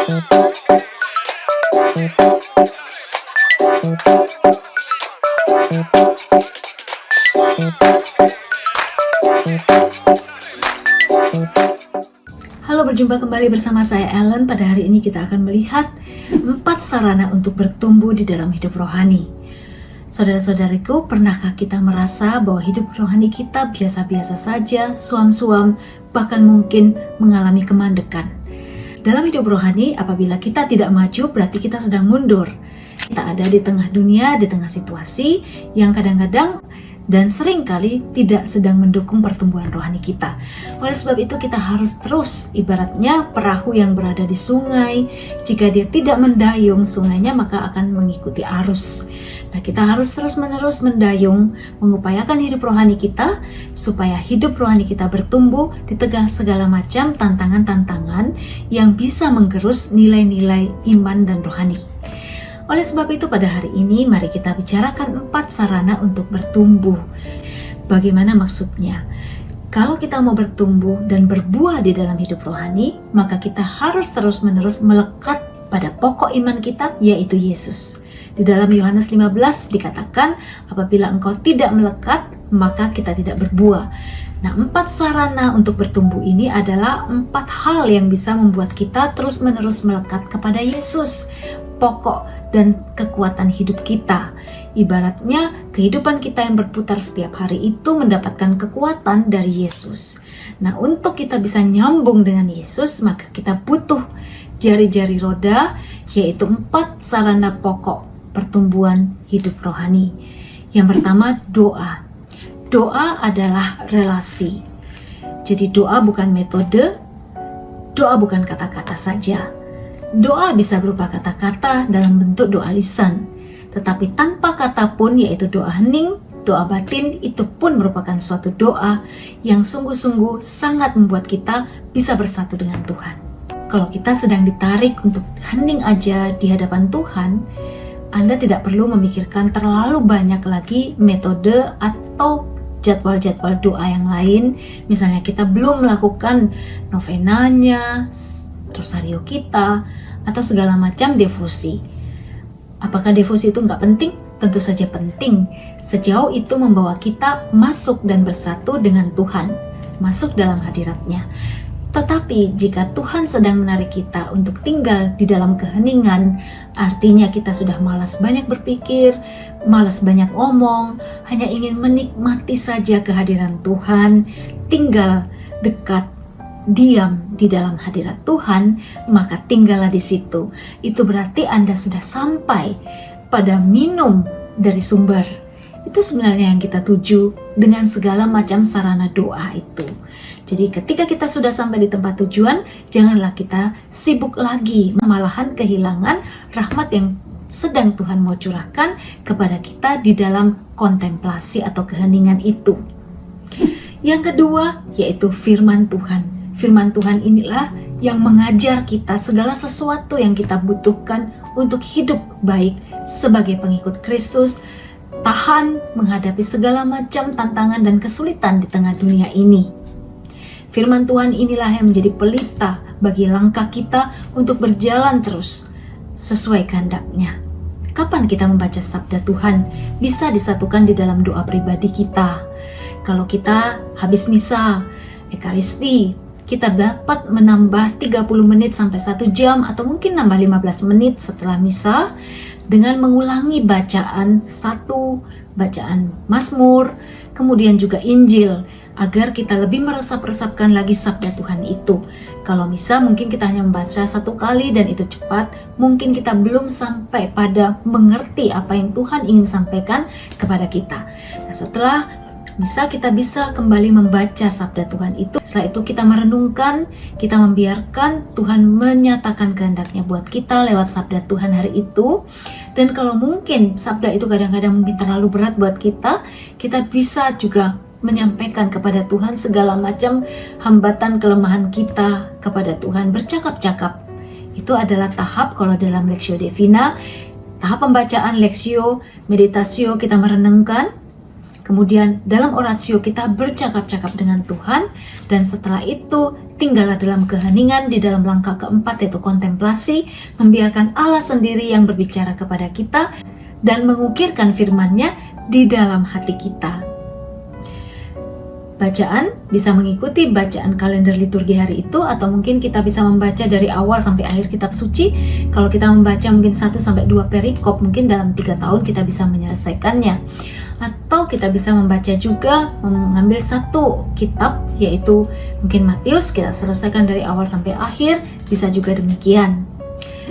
Halo, berjumpa kembali bersama saya Ellen. Pada hari ini kita akan melihat 4 sarana untuk bertumbuh di dalam hidup rohani. Saudara-saudariku, pernahkah kita merasa bahwa hidup rohani kita biasa-biasa saja, suam-suam, bahkan mungkin mengalami kemandekan? Dalam hidup rohani, apabila kita tidak maju, berarti kita sedang mundur. Kita ada di tengah dunia, di tengah situasi yang kadang-kadang dan seringkali tidak sedang mendukung pertumbuhan rohani kita. Oleh sebab itu kita harus terus, ibaratnya perahu yang berada di sungai, jika dia tidak mendayung sungainya maka akan mengikuti arus. Nah, kita harus terus-menerus mendayung, mengupayakan hidup rohani kita, supaya hidup rohani kita bertumbuh di tengah segala macam tantangan-tantangan yang bisa menggerus nilai-nilai iman dan rohani. Oleh sebab itu pada hari ini mari kita bicarakan 4 sarana untuk bertumbuh. Bagaimana maksudnya? Kalau kita mau bertumbuh dan berbuah di dalam hidup rohani, maka kita harus terus-menerus melekat pada pokok iman kita, yaitu Yesus. Di dalam Yohanes 15 dikatakan, apabila engkau tidak melekat, maka kita tidak berbuah. Nah, 4 sarana untuk bertumbuh ini adalah 4 hal yang bisa membuat kita terus-menerus melekat kepada Yesus, pokok dan kekuatan hidup kita. Ibaratnya kehidupan kita yang berputar setiap hari itu mendapatkan kekuatan dari Yesus. Nah, untuk kita bisa nyambung dengan Yesus, maka kita butuh jari-jari roda, yaitu 4 sarana pokok pertumbuhan hidup rohani. Yang pertama, doa. Doa adalah relasi. Jadi doa bukan metode, doa bukan kata-kata saja. Doa bisa berupa kata-kata dalam bentuk doa lisan, tetapi tanpa kata pun, yaitu doa hening, doa batin, itu pun merupakan suatu doa yang sungguh-sungguh sangat membuat kita bisa bersatu dengan Tuhan. Kalau kita sedang ditarik untuk hening aja di hadapan Tuhan, Anda tidak perlu memikirkan terlalu banyak lagi metode atau jadwal-jadwal doa yang lain. Misalnya kita belum melakukan novenanya, rosario kita, atau segala macam devosi. Apakah devosi itu nggak penting? Tentu saja penting, sejauh itu membawa kita masuk dan bersatu dengan Tuhan, masuk dalam hadiratnya. Tetapi jika Tuhan sedang menarik kita untuk tinggal di dalam keheningan, artinya kita sudah malas banyak berpikir, malas banyak omong, hanya ingin menikmati saja kehadiran Tuhan, tinggal dekat, diam di dalam hadirat Tuhan, maka tinggallah di situ. Itu berarti Anda sudah sampai pada minum dari sumber. Itu sebenarnya yang kita tuju dengan segala macam sarana doa itu. Jadi ketika kita sudah sampai di tempat tujuan, janganlah kita sibuk lagi, malahan kehilangan rahmat yang sedang Tuhan mau curahkan kepada kita di dalam kontemplasi atau keheningan itu. Yang kedua, yaitu firman Tuhan. Firman Tuhan inilah yang mengajar kita segala sesuatu yang kita butuhkan untuk hidup baik sebagai pengikut Kristus, tahan menghadapi segala macam tantangan dan kesulitan di tengah dunia ini. Firman Tuhan inilah yang menjadi pelita bagi langkah kita untuk berjalan terus sesuai kehendak-Nya. Kapan kita membaca sabda Tuhan bisa disatukan di dalam doa pribadi kita. Kalau kita habis misa, ekaristi, kita dapat menambah 30 menit sampai 1 jam atau mungkin nambah 15 menit setelah misa dengan mengulangi bacaan Mazmur, kemudian juga Injil, agar kita lebih meresap-resapkan lagi sabda Tuhan itu. Kalau misa mungkin kita hanya membaca 1 kali dan itu cepat, mungkin kita belum sampai pada mengerti apa yang Tuhan ingin sampaikan kepada kita. Nah, setelah misa kita bisa kembali membaca sabda Tuhan itu. Setelah itu kita merenungkan, kita membiarkan Tuhan menyatakan kehendak-Nya buat kita lewat sabda Tuhan hari itu. Dan kalau mungkin sabda itu kadang-kadang mungkin terlalu berat buat kita bisa juga menyampaikan kepada Tuhan segala macam hambatan kelemahan kita kepada Tuhan, bercakap-cakap. Itu adalah tahap kalau dalam Lectio Divina, tahap pembacaan Lectio, meditasio kita merenungkan. kemudian dalam orasio kita bercakap-cakap dengan Tuhan, dan setelah itu tinggallah dalam keheningan di dalam langkah keempat, yaitu kontemplasi, membiarkan Allah sendiri yang berbicara kepada kita dan mengukirkan firman-Nya di dalam hati kita. Bacaan bisa mengikuti bacaan kalender liturgi hari itu, atau mungkin kita bisa membaca dari awal sampai akhir kitab suci. Kalau kita membaca mungkin 1-2 perikop, mungkin dalam 3 tahun kita bisa menyelesaikannya. Atau kita bisa membaca juga mengambil satu kitab, yaitu mungkin Matius, kita selesaikan dari awal sampai akhir, bisa juga demikian.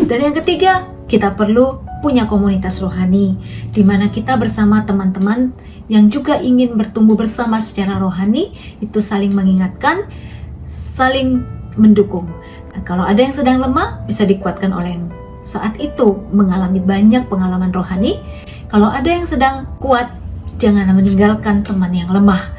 Dan yang ketiga, kita perlu punya komunitas rohani, di mana kita bersama teman-teman yang juga ingin bertumbuh bersama secara rohani, itu saling mengingatkan, saling mendukung. Nah, kalau ada yang sedang lemah, bisa dikuatkan oleh yang saat itu mengalami banyak pengalaman rohani. Kalau ada yang sedang kuat, jangan meninggalkan teman yang lemah.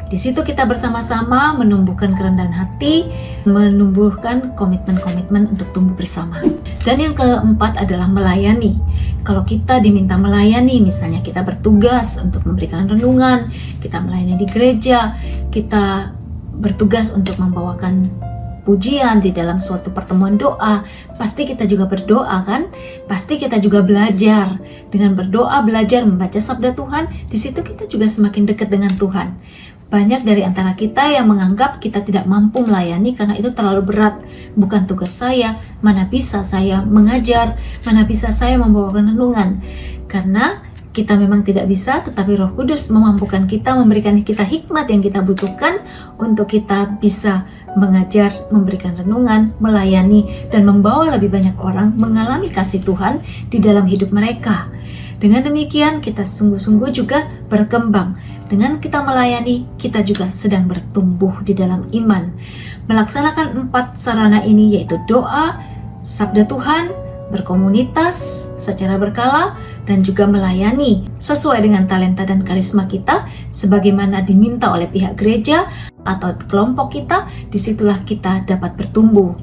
Di situ kita bersama-sama menumbuhkan kerendahan hati, menumbuhkan komitmen-komitmen untuk tumbuh bersama. Dan yang keempat adalah melayani. Kalau kita diminta melayani, misalnya kita bertugas untuk memberikan renungan, kita melayani di gereja, kita bertugas untuk membawakan pujian di dalam suatu pertemuan doa, pasti kita juga berdoa kan? Pasti kita juga belajar. Dengan berdoa, belajar membaca sabda Tuhan, di situ kita juga semakin dekat dengan Tuhan. Banyak dari antara kita yang menganggap kita tidak mampu melayani karena itu terlalu berat. Bukan tugas saya, mana bisa saya mengajar, mana bisa saya membawakan renungan. Karena kita memang tidak bisa, tetapi Roh Kudus memampukan kita, memberikan kita hikmat yang kita butuhkan untuk kita bisa mengajar, memberikan renungan, melayani, dan membawa lebih banyak orang mengalami kasih Tuhan di dalam hidup mereka. Dengan demikian, kita sungguh-sungguh juga berkembang. Dengan kita melayani, kita juga sedang bertumbuh di dalam iman. Melaksanakan 4 sarana ini, yaitu doa, sabda Tuhan, berkomunitas secara berkala, dan juga melayani sesuai dengan talenta dan karisma kita, sebagaimana diminta oleh pihak gereja atau kelompok kita. Disitulah kita dapat bertumbuh.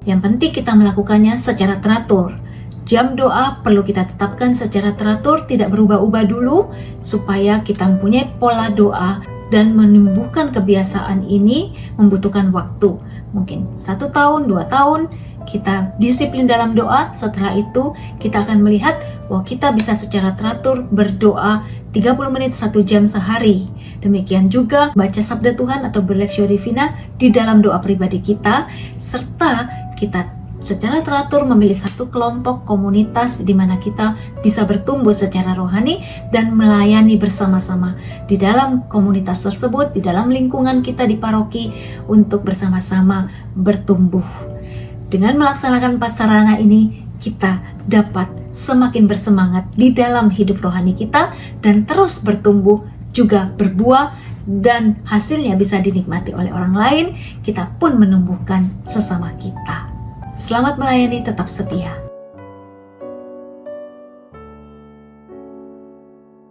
Yang penting kita melakukannya secara teratur. Jam doa perlu kita tetapkan secara teratur, tidak berubah-ubah dulu, supaya kita mempunyai pola doa. Dan menumbuhkan kebiasaan ini membutuhkan waktu, mungkin 1 tahun, 2 tahun. Kita disiplin dalam doa. Setelah itu kita akan melihat bahwa kita bisa secara teratur berdoa 30 menit 1 jam sehari. Demikian juga baca sabda Tuhan atau berlexio divina di dalam doa pribadi kita, serta kita secara teratur memilih satu kelompok komunitas di mana kita bisa bertumbuh secara rohani dan melayani bersama-sama di dalam komunitas tersebut, di dalam lingkungan kita di paroki, untuk bersama-sama bertumbuh. Dengan melaksanakan 4 sarana ini, kita dapat semakin bersemangat di dalam hidup rohani kita dan terus bertumbuh, juga berbuah, dan hasilnya bisa dinikmati oleh orang lain. Kita pun menumbuhkan sesama kita. Selamat melayani, tetap setia.